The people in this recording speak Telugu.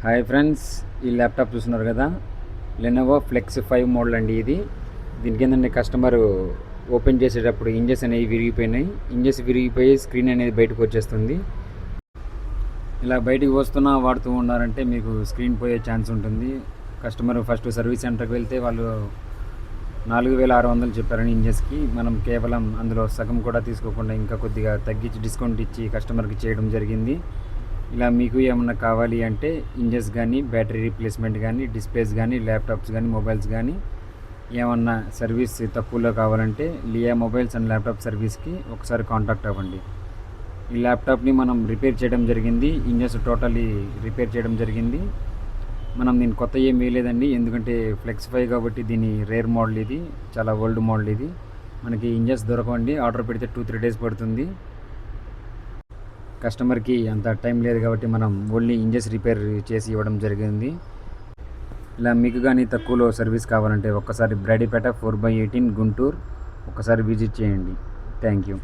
హాయ్ ఫ్రెండ్స్, ఈ ల్యాప్టాప్ చూస్తున్నారు కదా, లెనోవో ఫ్లెక్స్ 5 మోడల్ అండి. దీనికి ఏంటంటే కస్టమర్ ఓపెన్ చేసేటప్పుడు ఇంజెస్ అనేవి విరిగిపోయినాయి. ఇంజెస్ విరిగిపోయి స్క్రీన్ అనేది బయటకు వచ్చేస్తుంది. ఇలా బయటికి వస్తున్నా వాడుతూ ఉన్నారంటే మీకు స్క్రీన్ పోయే ఛాన్స్ ఉంటుంది. కస్టమర్ ఫస్ట్ సర్వీస్ సెంటర్కి వెళ్తే వాళ్ళు 4600 చెప్పారని ఇంజెస్కి. మనం కేవలం అందులో సగం కూడా తీసుకోకుండా ఇంకా కొద్దిగా తగ్గించి డిస్కౌంట్ ఇచ్చి కస్టమర్కి చేయడం జరిగింది. ఇలా మీకు ఏమన్నా కావాలి అంటే ఇంజెస్ కానీ, బ్యాటరీ రీప్లేస్మెంట్ కానీ, డిస్ప్లేస్ కానీ, ల్యాప్టాప్స్ కానీ, మొబైల్స్ కానీ ఏమన్నా సర్వీస్ తక్కువలో కావాలంటే లియా మొబైల్స్ అండ్ ల్యాప్టాప్ సర్వీస్కి ఒకసారి కాంటాక్ట్ అవ్వండి. ఈ ల్యాప్టాప్ని మనం రిపేర్ చేయడం జరిగింది. ఇంజెస్ టోటలీ రిపేర్ చేయడం జరిగింది. మనం దీన్ని కొత్త ఏం వేయలేదండి, ఎందుకంటే ఫ్లెక్స్ 5 కాబట్టి దీని రేర్ మోడల్, ఇది చాలా ఓల్డ్ మోడల్. ఇది మనకి ఇంజెస్ దొరకండి, ఆర్డర్ పెడితే 2-3 డేస్ పడుతుంది. కస్టమర్కి అంత టైం లేదు కాబట్టి మనం ఓన్లీ ఇంజెస్ రిపేర్ చేసి ఇవ్వడం జరిగింది. ఇలా మీకు కానీ తక్కువలో సర్వీస్ కావాలంటే ఒక్కసారి బ్రాడీపేట 4/18 గుంటూరు ఒకసారి విజిట్ చేయండి. Thank you.